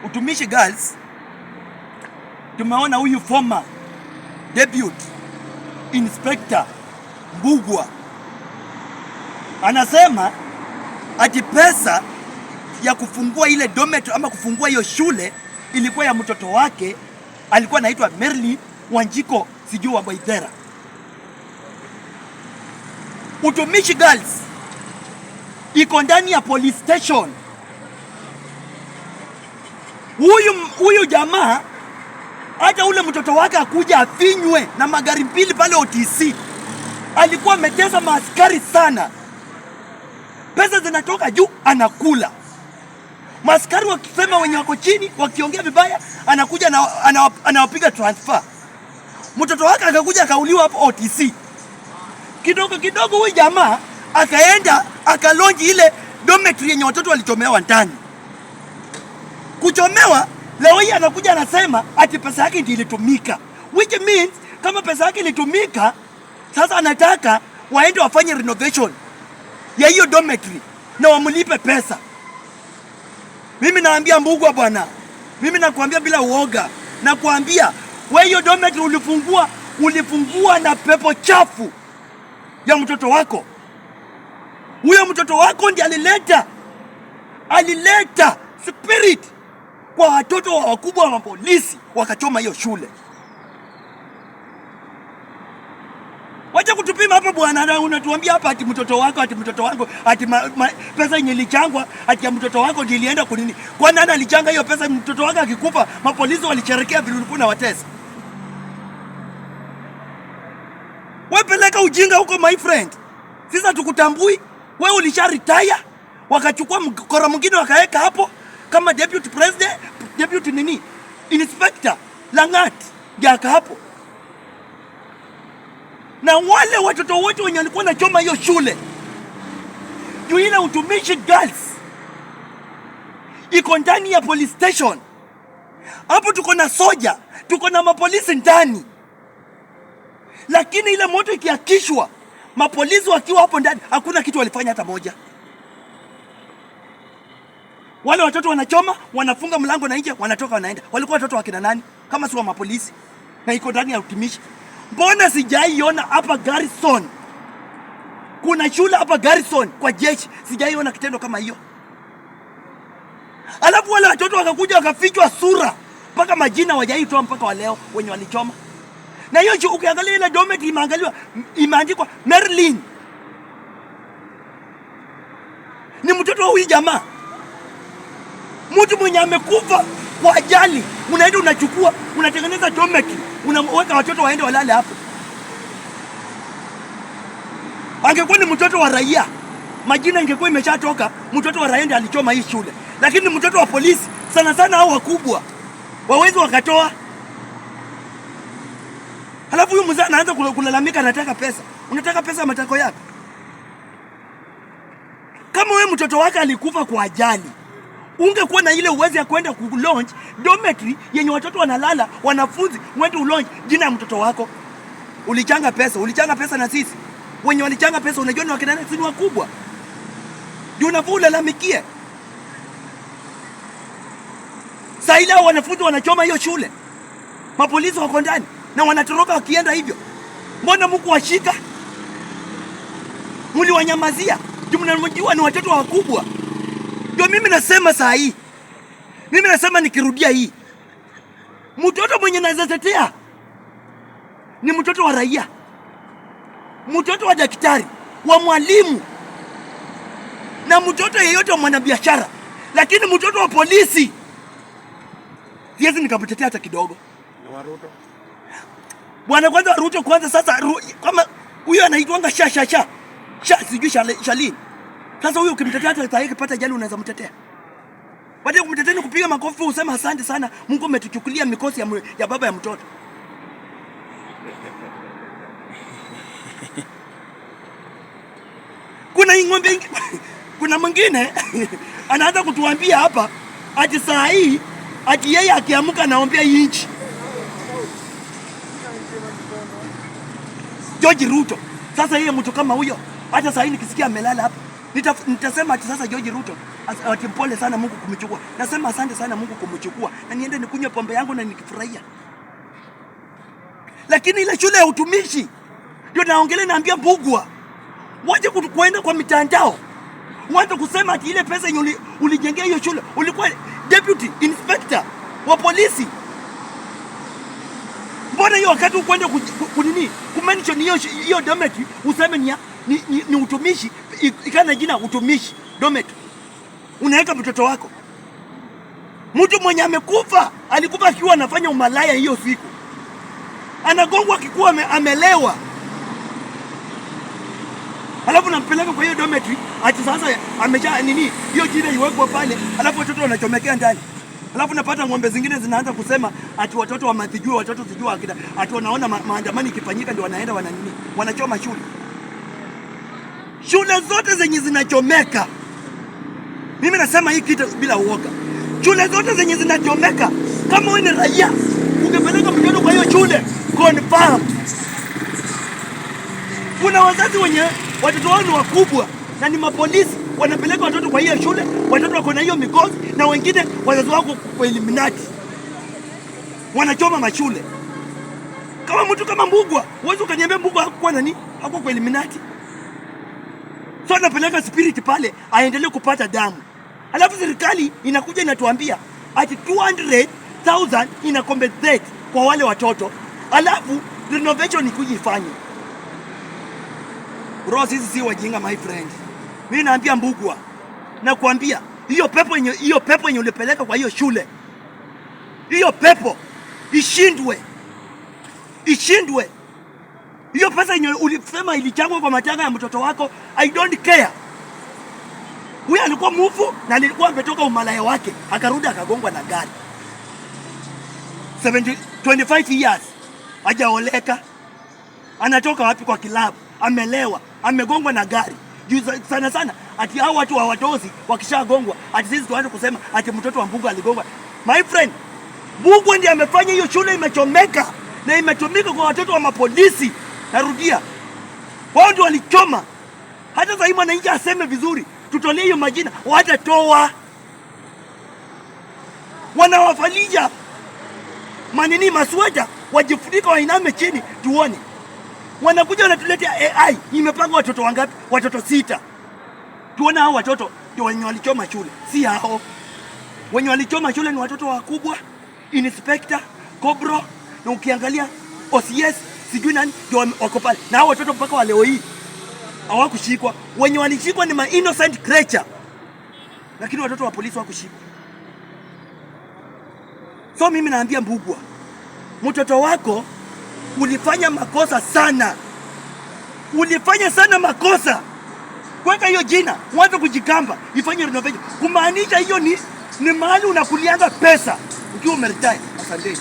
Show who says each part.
Speaker 1: Utumishi Girls, tumeona huyu former deputy inspector Mbugua anasema ati pesa ya kufungua ile dormitory ama kufungua hiyo shule ilikuwa ya mtoto wake, alikuwa anaitwa Merlin Wanjiko sijui wa Baithera. Utumishi Girls iko ndani ya police station. Huyu jamaa hata ule mtoto wake akuja afinywe na magari mbili pale OTC, alikuwa ametesa maaskari sana. Pesa zinatoka juu anakula. Maaskari wakisema wenye wako chini wakiongea vibaya anakuja anawapiga transfer. Mtoto wake akakuja akauliwa hapo OTC. Kidogo kidogo huyu jamaa akaenda akalonji ile dormitory yenye watoto walichomewa ndani. Kuchomewa leo hii anakuja anasema ati pesa yake ndiyo ilitumika, which means kama pesa yake ilitumika, sasa anataka waende wafanye renovation ya hiyo dormitory na wamlipe pesa. Mimi naambia Mbugua bwana, mimi nakwambia bila uoga, nakwambia wewe hiyo dormitory ulifungua na pepo chafu ya mtoto wako. Huyo mtoto wako ndiye alileta spirit kwa watoto wa wakubwa wa polisi wakachoma hiyo shule. Wacha kutupima hapa bwana, unatuambia hapa ati mtoto wako ati pesa yenye ilichangwa ati ya mtoto wako ndiyo ilienda kunini? Kwa nani alichanga hiyo pesa? Mtoto wako akikufa mapolisi walicherekea vile ulikuwa na watesa. Wewe peleka ujinga huko my friend. Sisi tukutambui. Wewe ulisha retire, wakachukua mkora mwingine wakaweka hapo kama deputy president, deputy nini? Inspector Langat jaka hapo. Na wale watoto wote wenye walikuwa na choma hiyo shule. Juu ile Utumishi Girls iko ndani ya police station. Hapo tuko na soja, tuko na mapolisi ndani. Lakini ile moto ikiakishwa, mapolisi wakiwa hapo ndani, hakuna kitu walifanya hata moja. Wale watoto wanachoma, wanafunga mlango na nje, wanatoka wanaenda. Walikuwa watoto wa kina nani kama si wa mapolisi? Na iko ndani ya Utumishi. Mbona sijaiona hapa Garrison? Kuna shule hapa Garrison kwa jeshi, sijaiona kitendo kama hiyo. Alafu wale watoto wakakuja wakafichwa sura, mpaka majina wajaitoa mpaka wa leo wenye walichoma. Na hiyo ukiangalia ile dormitory imeandikwa Merlin. Ni mtoto wa huyu jamaa. Mtu mwenye amekufa kwa ajali, unaenda unachukua, unatengeneza dormitory, unaweka watoto waende walale hapo. Angekuwa ni mtoto wa raia, majina ingekuwa imeshatoka, mtoto wa raia ndiye alichoma hii shule. Lakini ni mtoto wa polisi, sana sana hao wakubwa wawezi wakatoa. Halafu huyu mzee anaanza kulalamika anataka pesa. Unataka pesa matako yako? Kama wewe mtoto wake alikufa kwa ajali, ungekuwa na ile uwezo ya kwenda ku-launch dormitory yenye watoto wanalala, wanafunzi, mwende u-launch jina ya mtoto wako. Ulichanga pesa na sisi. Wenye walichanga pesa unajua ni wakina nani? Si wakubwa. Ndio unafaa ulalamikie. Sasa ile wanafunzi wanachoma hiyo shule. Mapolisi wako ndani na wanatoroka wakienda hivyo. Mbona mkuwashika? Mliwanyamazia. Mnamjua ni watoto wakubwa. Ndio mimi nasema saa hii. Mimi nasema nikirudia hii. Mtoto mwenye naweza tetea ni mtoto wa raia. Mtoto wa daktari, wa mwalimu. Na mtoto yeyote wa mwanabiashara. Lakini mtoto wa polisi siwezi nikamtetea hata kidogo.
Speaker 2: Na Ruto.
Speaker 1: Bwana kwanza Ruto kwanza sasa kama huyo anaitwanga sijui Shalini. Sasa huyo ukimtetea hata atakayepata jali unaweza mtetea. Baada ya kumtetea ni kupiga makofi useme asante sana, Mungu umetuchukulia mikosi ya baba ya mtoto. Kuna mwingine anaanza kutuambia hapa ati saa hii ati yeye akiamka anaombea nchi. George Ruto. Sasa yeye mtu kama huyo hata saa hii nikisikia amelala hapa nitasema ati sasa George Ruto ati pole sana Mungu kumchukua. Nasema asante sana Mungu kumchukua, na niende nikunywe pombe yangu na nikifurahia. Lakini ile shule ya utumishi ndio naongelea, naambia Mbugua waje kuenda kwa mitandao, waje kusema ati ile pesa yenye ulijengea hiyo shule, ulikuwa deputy inspector wa polisi. Mbona hiyo wakati ukwenda kunini kumention hiyo dormitory useme ni utumishi, ikana jina utumishi dormitory, unaweka mtoto wako? Mtu mwenye amekufa alikufa akiwa anafanya umalaya hiyo siku, anagongwa akikuwa amelewa, alafu nampeleka kwa hiyo dormitory ati sasa amesha nini hiyo jina iwekwa pale, alafu watoto wanachomekea ndani. Alafu napata ng'ombe zingine zinaanza kusema ati watoto wa matijua, watoto sijua akida, ati wanaona maandamano ikifanyika ndio wanaenda wananini, wanachoma shule. Shule zote zenye zinachomeka, mimi nasema hii kitu bila uoga, shule zote zenye zinachomeka, kama wewe ni raia ungepeleka mtoto kwa hiyo shule, confirm. Kuna wazazi wenye watoto wao ni wakubwa na ni mapolisi, wanapeleka watoto kwa hiyo shule, watoto wako na hiyo mikosi, na wengine wazazi wako kwa Illuminati wanachoma mashule. Kama mtu kama Mbugua, wewe ukaniambia Mbugua hakuwa nani, hakuwa kwa Illuminati? So anapeleka spirit pale aendelee kupata damu, alafu serikali inakuja inatuambia ati 200,000 ina compensate kwa wale watoto, alafu renovation ikuja ifanye. Bro, sisi si wajinga my friend. Mimi naambia Mbugua, nakwambia hiyo pepo yenye ulipeleka kwa hiyo shule, hiyo pepo ishindwe. Hiyo pesa yenye ulisema ilichangwa kwa matanga ya mtoto wako, I don't care. Huyu alikuwa mufu na alikuwa ametoka umalaya wake, akarudi akagongwa na gari. 25 years hajaoleka, anatoka wapi? Kwa kilabu, amelewa, amegongwa na gari. Sana sana ati hao watu wa watozi wakishagongwa ati sisi tuanze kusema ati mtoto wa Mbugua aligongwa. My friend, Mbugua ndiye amefanya hiyo shule imechomeka, na imetumika kwa watoto wa mapolisi. Narudia, wao ndio walichoma. Hata sasa mwananchi aseme vizuri, tutolee hiyo majina, watatoa. Wanawafalija manini masweta, wajifunika wainame chini tuone. Wanakuja wanatuletea AI, imepanga watoto wangapi? Watoto 6. Tuona hao watoto ndio wenye walichoma shule, si hao. Wenye walichoma shule ni watoto wakubwa, inspector, kobro, na ukiangalia OCS sijui nani ndio wako pale. Na hao watoto mpaka wa leo hii hawakushikwa. Wenye walishikwa ni innocent creature, lakini watoto wa polisi hawakushikwa. So mimi naambia Mbugua, mtoto wako ulifanya makosa sana, ulifanya sana makosa. Kweka hiyo jina, uanze kujikamba, ifanye renovation. Kumaanisha hiyo ni mahali unakulianga pesa ukiwa umeretire. Asante.